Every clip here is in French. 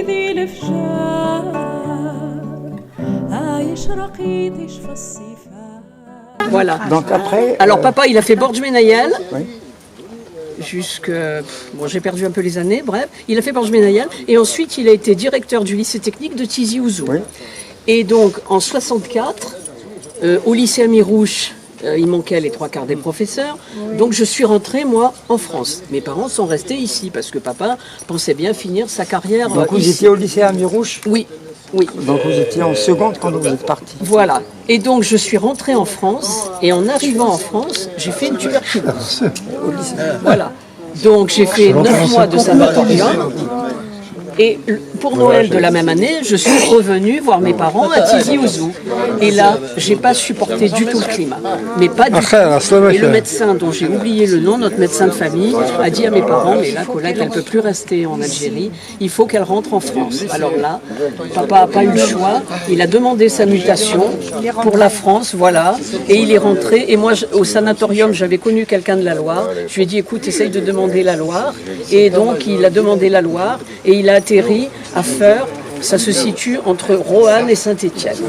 ذي الفجار عايش رقيق في الصفات. Voilà. Donc après. Alors papa, il a fait Borj Menayel. Oui. Jusque. Bon, j'ai perdu un peu les années, bref. Il a fait Borj Menayel. Et ensuite, il a été directeur du lycée technique de Tizi Ouzou. Oui. Et donc, en 64, au lycée Amirouche, il manquait les 3/4 des professeurs. Donc, je suis rentrée, moi, en France. Mes parents sont restés ici parce que papa pensait bien finir sa carrière Donc vous ici. étiez au lycée à Mirouche. Oui, oui. Donc vous étiez en seconde quand vous êtes parti. Voilà. Et donc, je suis rentrée en France. Et en arrivant en France, j'ai fait une tuberculose. Voilà. Donc, j'ai fait 9 mois de sanatorium. Et pour Noël de la même année, je suis revenue voir mes parents à Tizi Ouzou. Et là, j'ai pas supporté du tout le climat. Mais pas du tout. Et le médecin, dont j'ai oublié le nom, notre médecin de famille, a dit à mes parents, mais là, Colette, elle ne peut plus rester en Algérie, il faut qu'elle rentre en France. Alors là, papa n'a pas eu le choix. Il a demandé sa mutation pour la France, voilà. Et il est rentré. Et moi, au sanatorium, j'avais connu quelqu'un de la Loire. Je lui ai dit, écoute, essaye de demander la Loire. Et donc, il a demandé la Loire. Et il a atterri à Feurs, ça se situe entre Roanne et Saint-Étienne.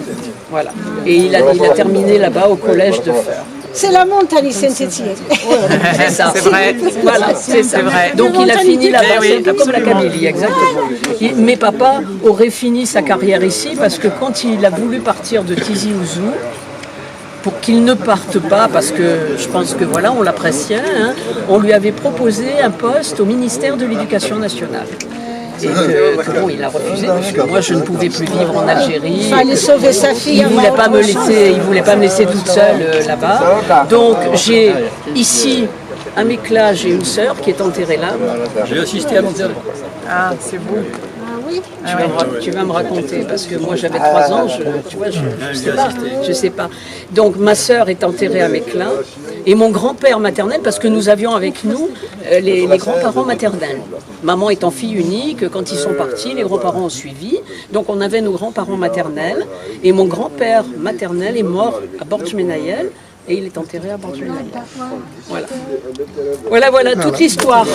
Voilà. Et il a terminé là-bas au collège de Feurs. C'est la montagne Saint-Étienne. C'est ça. C'est vrai. Voilà, c'est ça. vrai. Donc il a fini là-bas, Oui, c'est un peu comme la Kabylie, exactement. Mais papa aurait fini sa carrière ici parce que quand il a voulu partir de Tizi Ouzou, pour qu'il ne parte pas, parce que je pense que voilà, on l'appréciait, hein, on lui avait proposé un poste au ministère de l'Éducation nationale. Et que bon, il a refusé parce que moi je ne pouvais plus vivre en Algérie. Il fallait sauver sa fille. Il voulait pas me laisser toute seule là-bas. Donc j'ai ici à Mécla, j'ai une sœur qui est enterrée là. J'ai assisté à l'enterrement. Ah, c'est beau. Tu vas me raconter parce que moi j'avais 3 ans, je sais pas. Donc ma sœur est enterrée à Mécla et mon grand-père maternel, parce que nous avions avec nous les grands-parents maternels. Maman étant fille unique, quand ils sont partis, les grands-parents ont suivi. Donc on avait nos grands-parents maternels et mon grand-père maternel est mort à Borj Menayel. Et il est enterré à Borj Menayel. Voilà toute l'histoire,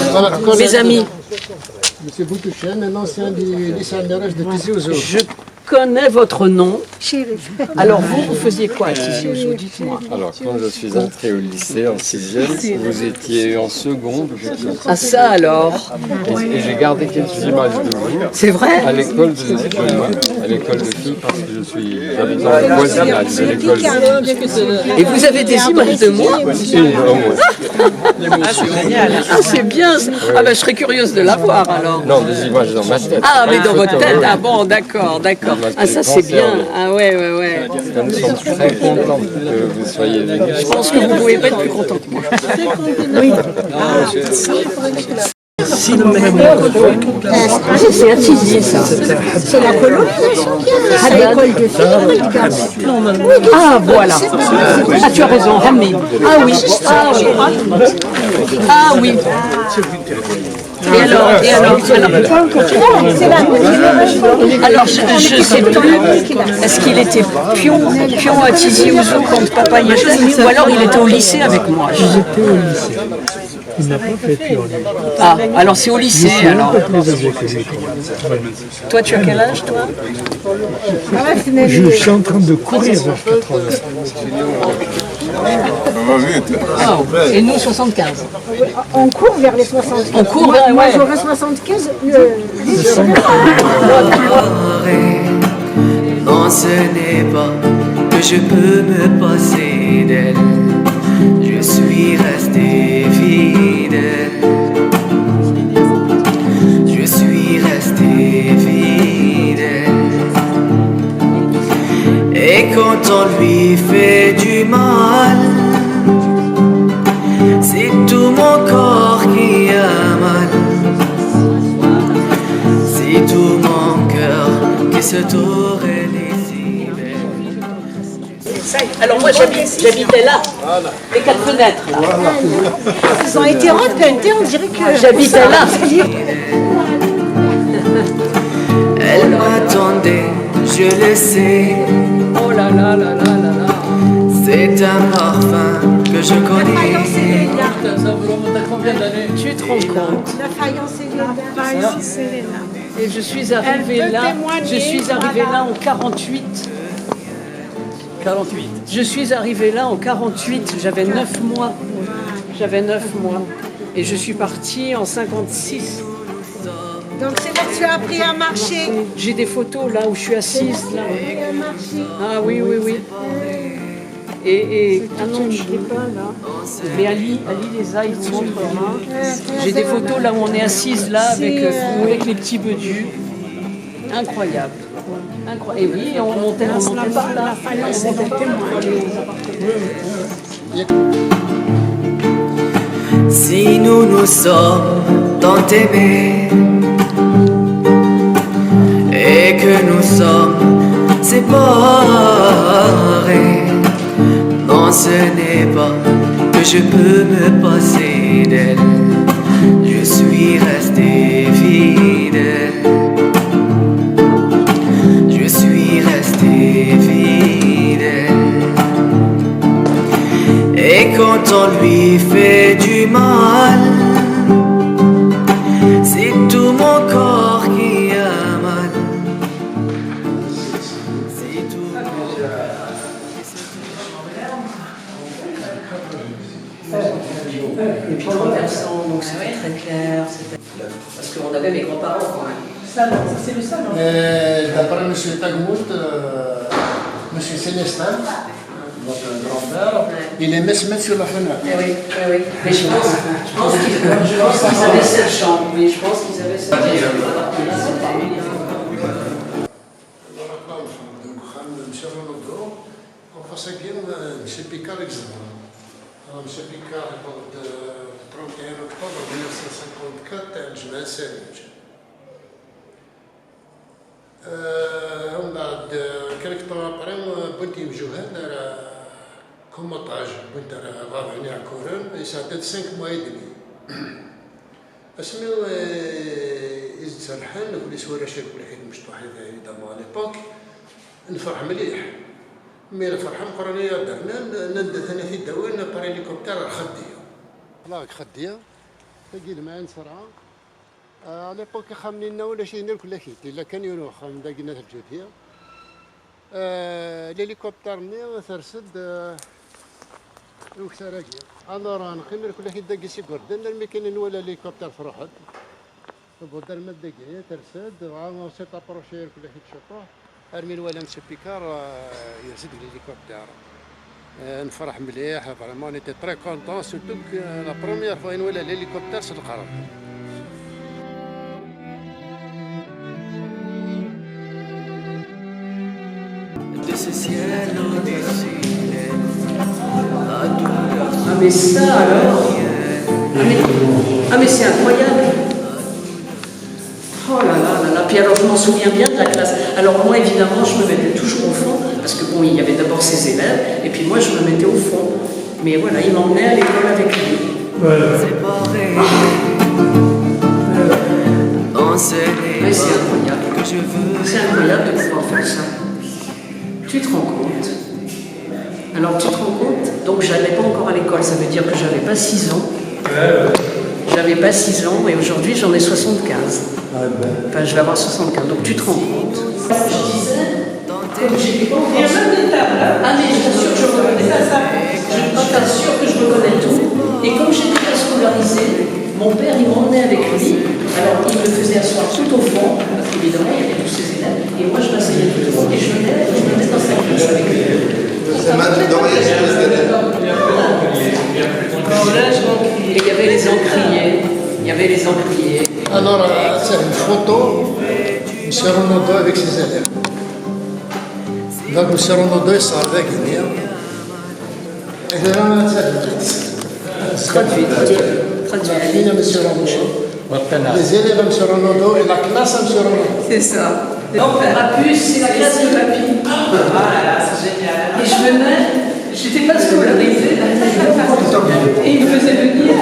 mes amis. Monsieur Boutouchen, un ancien du lycée Al-Miraj de Tizi Ouzou. Je connais votre nom. Alors vous faisiez quoi à Tizi Ouzou, dites-moi. Alors, quand je suis entré au lycée en 6e, vous étiez en seconde, je crois. Ah ça alors. Et j'ai gardé quelques images de vous. C'est vrai. À l'école de filles, parce que j'habite dans le voisinage de l'école de filles. Et vous avez des images de moi. Ah, c'est génial. Ah c'est bien. Ah ben je serais curieuse de la voir alors. Non, des images dans ma tête. Ah mais dans votre tête. Ah bon d'accord. Ah ça c'est bien. Ah ouais. Nous sommes très contents que vous soyez venus. Je pense que vous ne pouvez pas être plus content que moi. Oui. C'est à Tizi ça. C'est la colonisation à l'école de filles. Ah voilà. Ah tu as raison, Hamid. Ah oui. Ah oui. Et alors, alors je sais plus, est-ce qu'il était pion à Tizi Ouzou quand papa y était, ou alors il était au lycée avec moi. J'étais au lycée. Il n'a pas fait pion. Ah, alors c'est au lycée alors. Plus âgé que lui. Toi tu as quel âge toi? Je suis en train de courir vers 80. Ah, et nous 75. On court vers les 75. On court vers Moi j'aurai 75. Non, ce n'est pas que je peux me passer d'elle. Je suis resté fidèle. Je suis resté fidèle. Et quand on lui fait du mal, c'est tout mon corps qui a mal. C'est tout mon cœur qui se tourne ici. Alors moi j'habitais là, les 4 fenêtres là. Ils ont été repeintés, on dirait que... J'habitais là. Elle m'attendait, je le sais. Oh là là là là là là. C'est un parfum que je connais. Tu te rends compte? La faïence et les Et je suis arrivée là. Je suis arrivée là en 48. 48. Je suis arrivée là en 48. J'avais 9 mois. J'avais 9 mois. Et je suis partie en 56. Donc c'est là que tu as appris à marcher. J'ai des photos là où je suis assise. Là. Ah oui, oui, oui. Ah non, je ne l'ai pas là. Mais Ali les a, il vous montrera. J'ai des photos là où on est assise là avec les petits bedus. Incroyable. Et oui, on montait par là. Si nous nous sommes tant aimés et que nous sommes séparés, non, ce n'est pas que je peux me passer d'elle. Je suis resté fidèle. Je suis resté fidèle. Et quand on lui fait du mal, c'est tout mon corps qui a mal. C'est tout mon corps. Et puis renversant, donc c'était très clair. Parce qu'on avait mes grands-parents quand même. C'est le salon. D'après M. Tagmout, M. Célestin, votre grand-père, il est mesmet sur la fenêtre. Oui. Mais je pense qu'ils avaient cette chambre. Oui, je pense qu'ils avaient cette chambre. M. Picard exemple. M. Picard, le 31 octobre 1954, je m'insérie. ومن بعد كانك طرا بنتي مجوهان كومطاج بنت غابعني على كورن يساعدت 5 mois et demi اسميو يزد سرحان كل سواره شرب الحين مشطوح هذا ايفيدامون على ليبوك نفرح مليح مي الفرحه مقرنيه درنا ندث انا في الدوين بار هليكوبتر الخديه لا خديه تجي الماء نسرعه à l'époque خامنين لنا ولا شي كل شيء الا كان يروح خام داقنا تجود هي الهليكوبتر ني ترسد وكسراجي انا راه نخمر كل شيء داقي سي قردن المكان ولا الهليكوبتر في روحد بدل ما داقي ترسد وعا سي تابروشي كل شيء تشوفه ارمي ولا مسي بيكار يرسد الهليكوبتر نفرح مليح فريمون نيتي تري كونطون سورتو لا بروميير فوا نولى الهليكوبتر في القرب de ce ciel au-dessus la douleur. Ah mais ça alors. Mais c'est incroyable. Oh là là là là. Puis alors je m'en souviens bien de la classe. Alors moi évidemment je me mettais toujours au fond parce que bon il y avait d'abord ses élèves et puis moi je me mettais au fond. Mais voilà il m'emmenait à l'école avec lui. Séparés. Non, Mais c'est incroyable. que je veux. C'est incroyable de pouvoir faire ça. Tu te rends compte? Alors tu te rends compte? Donc j'allais pas encore à l'école, ça veut dire que j'avais pas 6 ans. J'avais pas 6 ans et aujourd'hui j'en ai 75. Enfin je vais avoir 75, donc tu te rends compte? Je disais, comme j'étais pas encore... Ah mais je t'assure que je reconnais ça. Je t'assure que je reconnais tout. Et comme j'étais pas scolarisée, mon père il m'emmenait avec lui. Alors il me faisait asseoir tout au fond, parce qu'évidemment il y avait tous ses élèves, et moi je m'asseyais tout au fond, et je me mettais dans sa classe avec lui. Et il y avait les encriers. Alors, c'est une photo de M. Ronaldo avec ses élèves. Donc, M. Ronaldo, il sort avec lui. Et là, Traduit. il y a M. Ronaldo. Les élèves à M. Ronaldo et la classe à M. Ronaldo. C'est ça. Papus, c'est la classe de papy. Ah là là, c'est génial. Et je venais, j'étais pas scolarisée. Et il me faisait venir.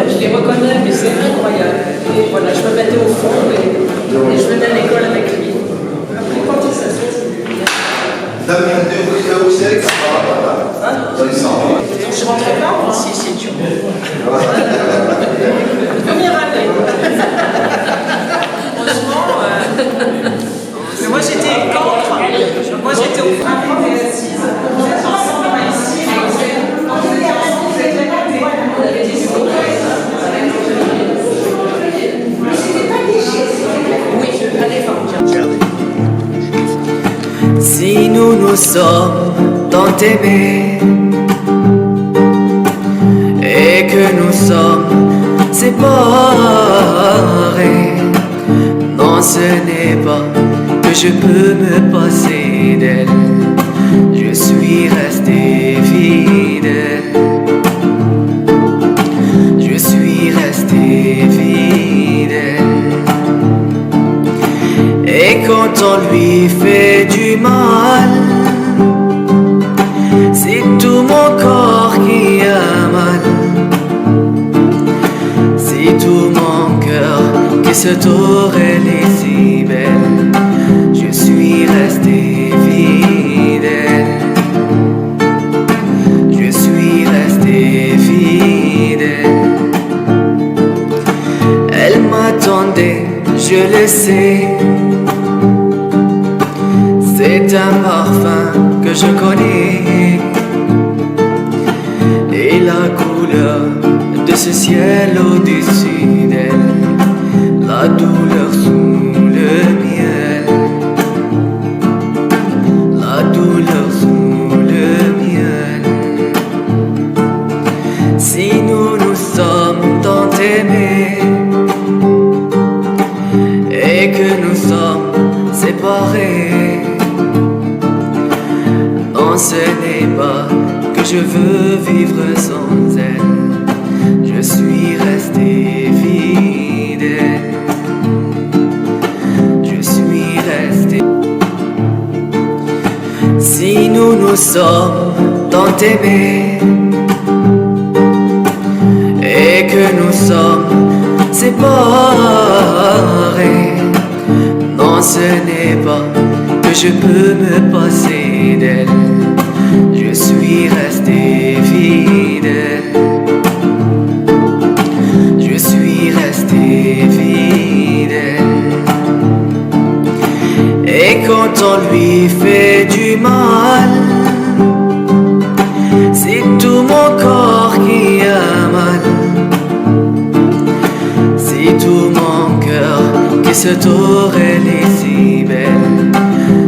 Je les reconnais, mais c'est incroyable. Et voilà, je me mettais au fond tant aimés et que nous sommes séparés. Non, ce n'est pas que je peux me passer d'elle, je suis resté fidèle. Je suis resté fidèle. Et quand on lui fait du mal, c'est tout mon corps qui a mal, c'est tout mon cœur qui se tord, elle est si belle. Je suis resté fidèle. Je suis resté fidèle. Elle m'attendait, je le sais. C'est un parfum que je connais, et la couleur de ce ciel au-dessus d'elle, la douleur sous le miel, la douleur sous le miel. Si nous nous sommes tant aimés et que nous sommes séparés, non, ce n'est pas que je veux vivre sans elle, je suis resté fidèle. Je suis resté. Si nous nous sommes tant aimés et que nous sommes séparés, non, ce n'est pas que je peux me passer d'elle, je suis resté fidèle. Je suis resté fidèle. Et quand on lui fait du mal, c'est tout mon corps qui a mal, c'est tout mon cœur qui se tord, elle est si belle.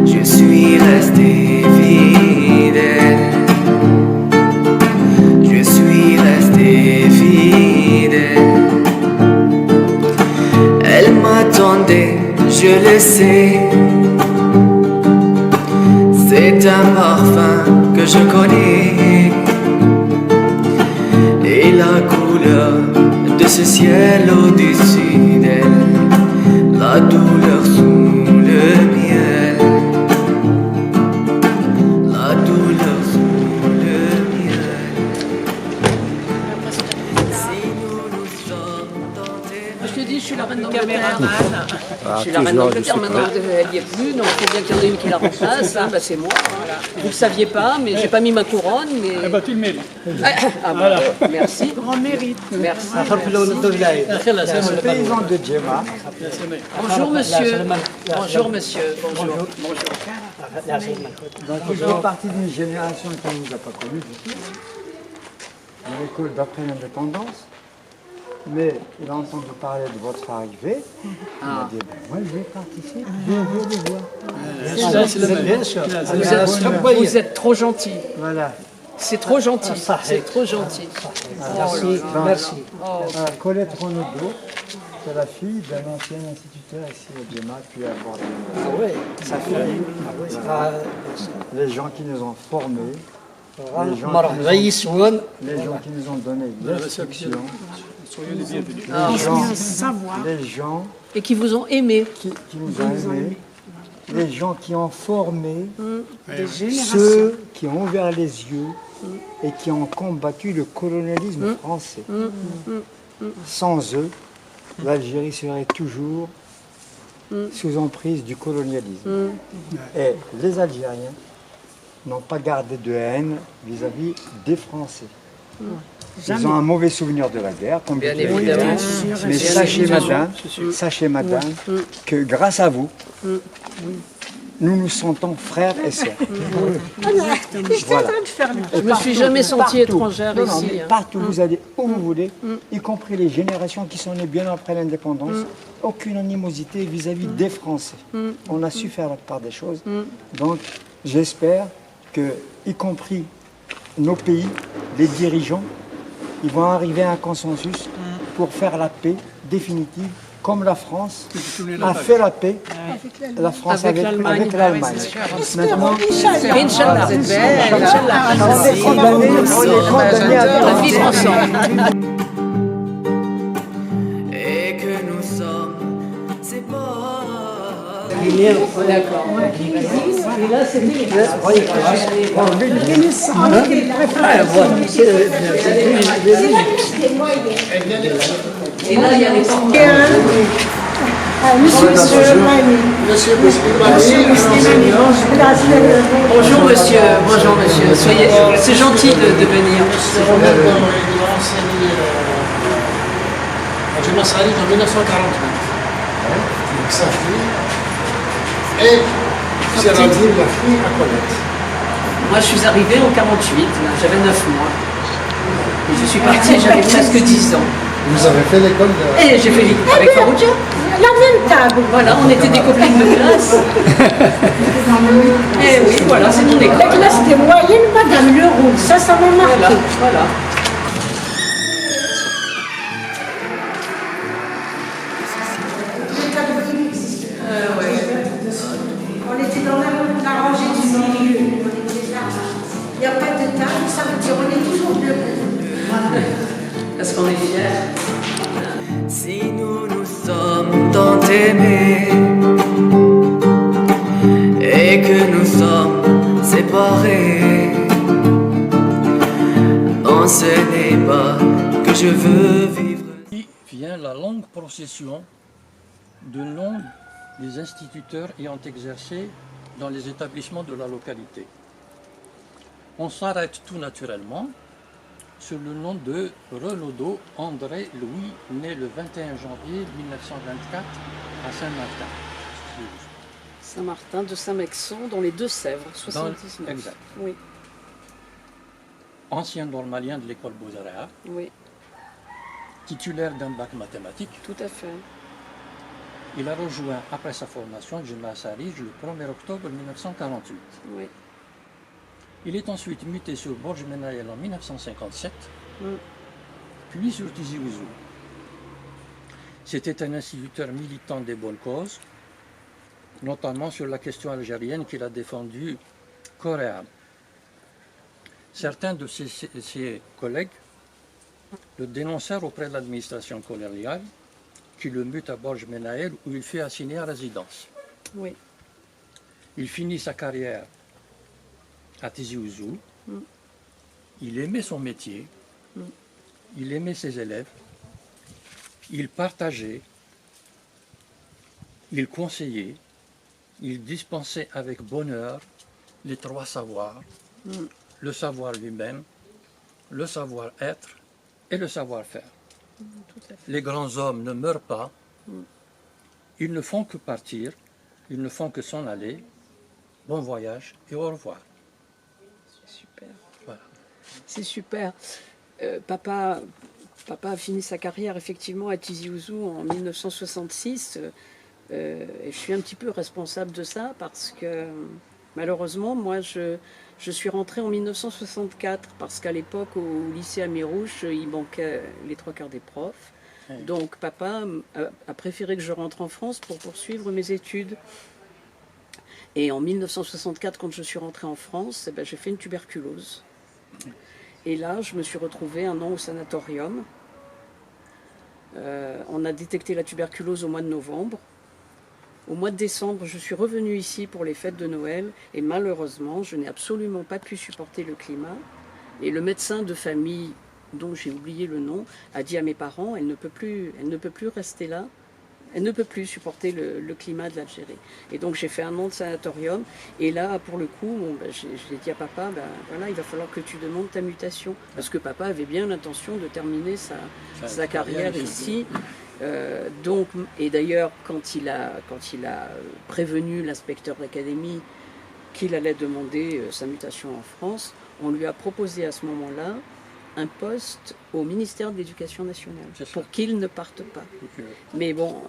Je suis resté fidèle. Je suis resté fidèle. Elle m'attendait, je le sais. C'est un parfum que je connais, et la couleur de ce ciel au-dessus d'elle, la douleur sous le miel, la douleur sous le miel. Si nous nous sommes tant aimés. Je te dis, je suis la reine d'Angleterre. Je suis la reine d'Angleterre, maintenant elle n'y est plus, donc il faut bien qu'il y en ait une qui la remplace. Hein, bah, c'est moi. Voilà. Vous ne le saviez pas, mais j'ai pas mis ma couronne. Mais... Ah bah tu le mérites. Ah, bah, merci. Grand mérite. Merci. Le paysan de Djema. Bonjour monsieur. Bonjour monsieur. Bonjour. Donc ils font partie d'une génération qui ne nous a pas connus du tout, de l'école d'après l'indépendance. Mais il a entendu parler de votre arrivée. Il m'a dit, ben, moi je vais participer, je veux les voir. Vous êtes trop gentil. Voilà. C'est trop gentil. C'est trop gentil. Merci. Colette Renaudot, c'est la fille d'un ancien instituteur ici à Djema, puis à Bordeaux. Ah oui, Sa fille. Voilà. Les gens qui nous ont formés, les gens qui nous ont donné l'instruction, les gens et qui vous ont aimé, qui nous ont aimés, les gens qui ont formé ceux qui ont ouvert les yeux et qui ont combattu le colonialisme français. Sans eux, l'Algérie serait toujours sous emprise du colonialisme. Et les Algériens n'ont pas gardé de haine vis-à-vis des Français. Ils ont un mauvais souvenir de la guerre, comme bien vous l'avez évidemment. dit. Mais sachez madame, que grâce à vous, nous nous sentons frères et sœurs. Voilà. Je me suis jamais sentie étrangère Non, ici. mais Hein. partout, vous allez où vous voulez, y compris les générations qui sont nées bien après l'indépendance, aucune animosité vis-à-vis des Français. On a su faire la part des choses. Donc, j'espère que, y compris nos pays, les dirigeants, ils vont arriver à un consensus pour faire la paix définitive, comme la France a fait la paix, la France avec l'Allemagne. Maintenant, Inch'Allah. on est condamné à vivre ensemble. Et que nous sommes séparés. D'accord. Et là, c'était et là, il y a les Bonjour monsieur, bonjour monsieur. Soyez, c'est gentil de venir. Je m'installe en 1948. Donc sa fille et Géraldine, la fille à Colette. Moi, je suis arrivée en 48, j'avais 9 mois. Et je suis partie, j'avais presque 10 ans. Vous avez fait l'école de... Et j'ai fait l'école avec Farouja. La même table. Voilà, on était des copines de classe. Et oui, voilà, c'est mon école. La classe des moyennes, Madame Leroux. Ça m'a marqué. Voilà, voilà. On était dans la rangée du milieu. On était là. Il n'y a pas de table, ça veut dire on est toujours debout. Parce qu'on est fiers. Si nous nous sommes tant aimés et que nous sommes séparés, non, ce n'est pas que je veux vivre. Vient la longue procession de nom des instituteurs ayant exercé dans les établissements de la localité. On s'arrête tout naturellement sur le nom de Renaudot André Louis, né le 21 janvier 1924 à Saint-Martin. Saint-Martin de Saint-Mexon, dans les Deux-Sèvres, 79. Exact. Oui, Ancien normalien de l'école Beaux-Arts, oui, titulaire d'un bac mathématique. tout à fait. Il a rejoint, après sa formation, Juma Sarij le 1er octobre 1948. Oui. Il est ensuite muté sur Borj Menaïel en 1957, puis sur Tizi Ouzou. C'était un instituteur militant des bonnes causes, notamment sur la question algérienne qu'il a défendue corps et âme. Certains de ses collègues le dénoncèrent auprès de l'administration coloniale, qui le mute à Borj Menaïel où il fut assigné à résidence. Oui. Il finit sa carrière à Tizi Ouzou. Il aimait son métier, il aimait ses élèves, il partageait, il conseillait, il dispensait avec bonheur les trois savoirs, le savoir lui-même, le savoir-être et le savoir-faire. Les grands hommes ne meurent pas, ils ne font que partir, ils ne font que s'en aller. Bon voyage et au revoir. Super. Voilà. C'est super. Papa a fini sa carrière effectivement à Tizi Ouzou en 1966. Et je suis un petit peu responsable de ça parce que malheureusement, moi, je suis rentrée en 1964 parce qu'à l'époque, au lycée Amirouche, il manquait les 3/4 des profs. Oui. Donc papa a préféré que je rentre en France pour poursuivre mes études. Et en 1964, quand je suis rentrée en France, j'ai fait une tuberculose. Et là, je me suis retrouvée un an au sanatorium. On a détecté la tuberculose au mois de novembre. Au mois de décembre, je suis revenue ici pour les fêtes de Noël. Et malheureusement, je n'ai absolument pas pu supporter le climat. Et le médecin de famille, dont j'ai oublié le nom, a dit à mes parents, elle ne peut plus rester là. Elle ne peut plus supporter le climat de l'Algérie. Et donc j'ai fait un an de sanatorium. Et là, pour le coup, j'ai dit à papa, voilà, il va falloir que tu demandes ta mutation. Parce que papa avait bien l'intention de terminer sa carrière ici. Et d'ailleurs, quand il a prévenu l'inspecteur d'académie qu'il allait demander sa mutation en France, on lui a proposé à ce moment-là un poste au ministère de l'Éducation nationale pour qu'il ne parte pas. Mais bon,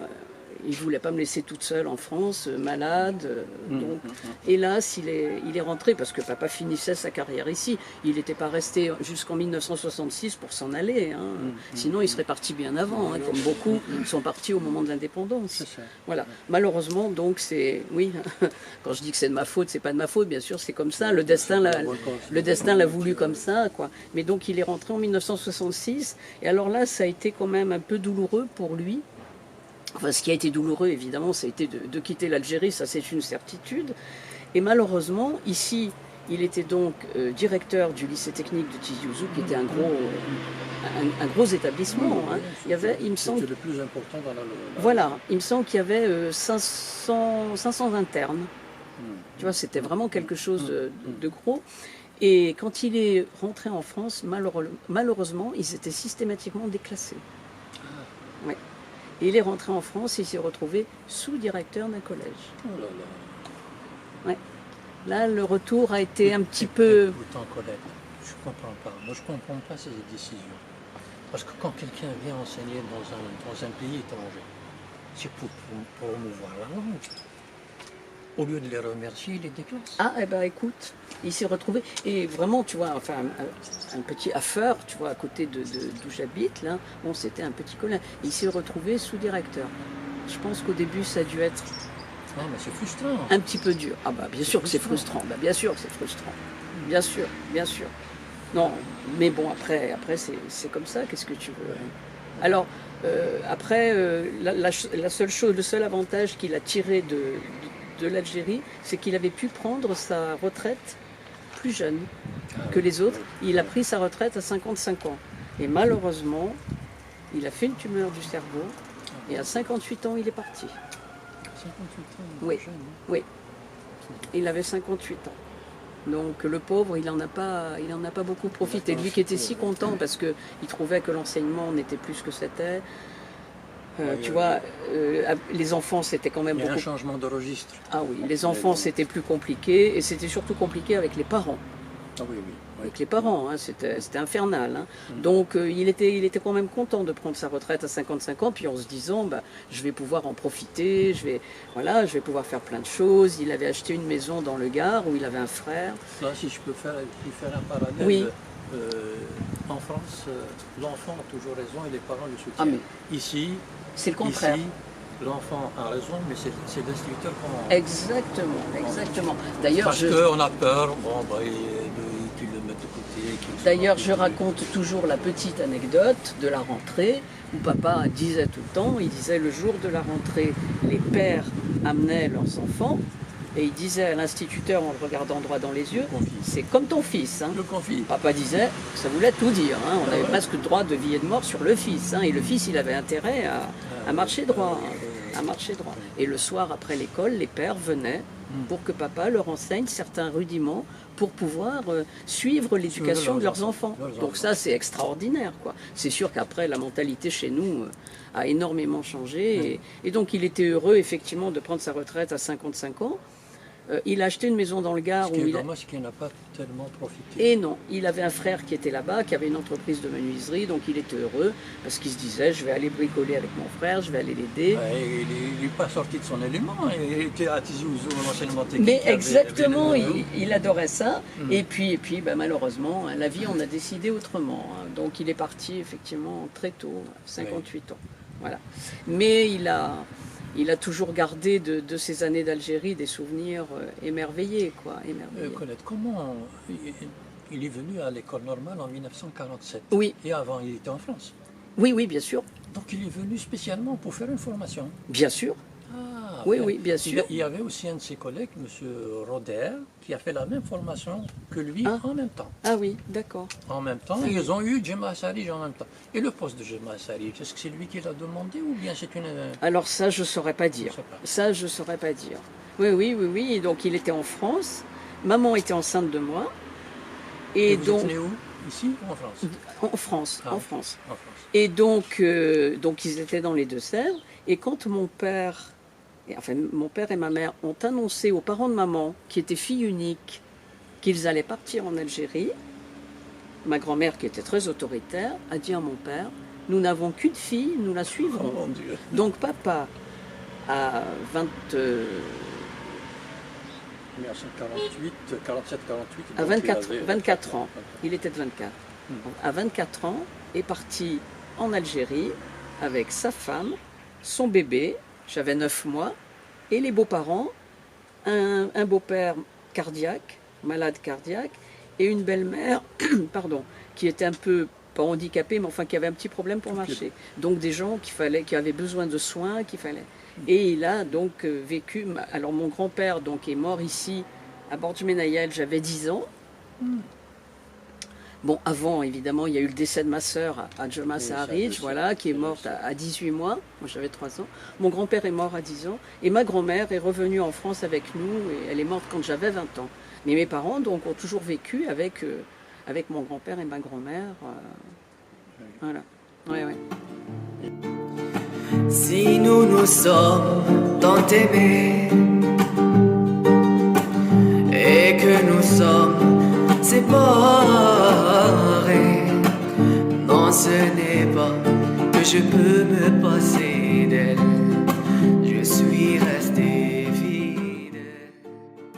il ne voulait pas me laisser toute seule en France, malade. Donc, hélas, il est rentré parce que papa finissait sa carrière ici. Il n'était pas resté jusqu'en 1966 pour s'en aller. Hein. Sinon, il serait parti bien avant, hein, comme beaucoup sont partis au moment de l'indépendance. Voilà. Malheureusement, donc, oui, quand je dis que c'est de ma faute, c'est pas de ma faute, bien sûr, c'est comme ça. Le destin l'a voulu comme ça, quoi. Mais donc, il est rentré en 1966. Et alors là, ça a été quand même un peu douloureux pour lui. Enfin, ce qui a été douloureux, évidemment, ça a été de quitter l'Algérie, ça c'est une certitude. Et malheureusement, ici, il était donc directeur du lycée technique de Tizi Ouzou, qui était un gros établissement. Hein. Il y avait, il me semble, c'était le plus important dans la. Voilà, il me semble qu'il y avait 500 internes. Tu vois, c'était vraiment quelque chose de gros. Et quand il est rentré en France, malheureusement, ils étaient systématiquement déclassés. Ouais. Et il est rentré en France et il s'est retrouvé sous-directeur d'un collège. Oh là là. Ouais. Là, le retour a été un petit peu... Écoute, Colette, je ne comprends pas. Moi, je ne comprends pas ces décisions. Parce que quand quelqu'un vient enseigner dans un pays étranger, c'est pour promouvoir la langue. Au lieu de les remercier, il les déclasse. Ah, eh ben écoute, il s'est retrouvé, et vraiment, tu vois, enfin, un petit affaire, tu vois, à côté d'où j'habite, là, bon, c'était un petit collège. Il s'est retrouvé sous-directeur. Je pense qu'au début, ça a dû être... Non, mais c'est frustrant. Un petit peu dur. Ah bah, bien sûr que c'est frustrant. Bah, bien sûr que c'est frustrant. Bien sûr, bien sûr. Non, mais bon, après c'est comme ça, qu'est-ce que tu veux. Alors, après, la seule chose, le seul avantage qu'il a tiré de l'Algérie, c'est qu'il avait pu prendre sa retraite plus jeune que les autres. Il a pris sa retraite à 55 ans. Et malheureusement, il a fait une tumeur du cerveau et à 58 ans, il est parti. 58 ans, oui, jeune, hein. Oui. Il avait 58 ans. Donc le pauvre, il en a pas beaucoup profité. Lui qui était si content parce qu'il trouvait que l'enseignement n'était plus ce que c'était. Tu vois, les enfants, c'était quand même Il y a beaucoup... un changement de registre. Ah oui, les enfants, c'était plus compliqué, et c'était surtout compliqué avec les parents. Ah oui, oui. Avec les parents, hein, c'était infernal. Hein. Donc il était quand même content de prendre sa retraite à 55 ans, puis en se disant, bah, je vais pouvoir en profiter, je vais pouvoir faire plein de choses. Il avait acheté une maison dans le Gard, où il avait un frère. Là, si je peux faire un parallèle... Oui. En France, l'enfant a toujours raison et les parents le soutiennent. Ah, mais ici, c'est le contraire. Ici, l'enfant a raison, mais c'est l'instituteur qu'on... Exactement. D'ailleurs, parce qu'on a peur, qu'ils le mettent de côté. D'ailleurs, je raconte toujours la petite anecdote de la rentrée, où papa disait tout le temps, il disait le jour de la rentrée, les pères amenaient leurs enfants, et il disait à l'instituteur en le regardant droit dans les yeux, c'est comme ton fils. Hein. Le conflit. Papa disait, ça voulait tout dire, hein. On avait presque le droit de vie et de mort sur le fils. Hein. Et le fils, il avait intérêt à marcher droit. À marcher droit. Et le soir, après l'école, les pères venaient pour que papa leur enseigne certains rudiments pour pouvoir suivre l'éducation de leurs enfants. Donc ça, c'est extraordinaire, quoi. C'est sûr qu'après, la mentalité chez nous a énormément changé. Et donc, il était heureux, effectivement, de prendre sa retraite à 55 ans. Il a acheté une maison dans le Gard. Ce qui est dommage, c'est qu'il n'a pas tellement profité. Et non, il avait un frère qui était là-bas, qui avait une entreprise de menuiserie, donc il était heureux, parce qu'il se disait, je vais aller bricoler avec mon frère, je vais aller l'aider. Il n'est pas sorti de son élément, il était à Tizi Ouzou, l'enseignement technique. Mais exactement, il adorait ça, et puis malheureusement, la vie en a décidé autrement. Hein. Donc il est parti effectivement très tôt, 58 ans. Voilà. Mais il a toujours gardé de ces années d'Algérie des souvenirs émerveillés, quoi. Colette, comment il est venu à l'école normale en 1947? Oui. Et avant, il était en France? Oui, bien sûr. Donc il est venu spécialement pour faire une formation? Bien sûr. Ah, oui, bien sûr. Il y avait aussi un de ses collègues, M. Roder, qui a fait la même formation que lui en même temps. Ah oui, d'accord. En même temps, ils ont eu Djemma Sarij en même temps. Et le poste de Djemma Sarij, est-ce que c'est lui qui l'a demandé ou bien c'est une... Alors ça, je ne saurais pas dire. Ça, je ne saurais pas dire. Oui. Donc il était en France. Maman était enceinte de moi. Et vous êtes né où? Ici ou en France? En France, en France. En France. Et donc ils étaient dans les Deux-Sèvres. Et quand mon père et ma mère ont annoncé aux parents de maman, qui étaient filles uniques, qu'ils allaient partir en Algérie, ma grand-mère, qui était très autoritaire, a dit à mon père, nous n'avons qu'une fille, nous la suiverons. Oh, mon Dieu. Donc papa à 20, 1948, 47, 48. à donc 24, il avait 24 ans. Il était de 24. À 24 ans, est parti en Algérie avec sa femme, son bébé, j'avais 9 mois, et les beaux-parents, un beau-père cardiaque, malade cardiaque, et une belle-mère, pardon, qui était un peu, pas handicapée, mais enfin qui avait un petit problème pour marcher. Donc des gens qui avaient besoin de soins, qu'il fallait. Et il a donc vécu. Alors mon grand-père donc est mort ici à Bordjmenayel, j'avais 10 ans. Bon, avant, évidemment, il y a eu le décès de ma sœur à Joma Saharic, voilà, qui est morte à 18 mois. Moi, j'avais 3 ans. Mon grand-père est mort à 10 ans. Et ma grand-mère est revenue en France avec nous. Et elle est morte quand j'avais 20 ans. Mais mes parents, donc, ont toujours vécu avec mon grand-père et ma grand-mère. Voilà. Ouais, ouais. Si nous nous sommes tant aimés et que nous sommes séparés, non, ce n'est pas que je peux me passer d'elle. Je suis resté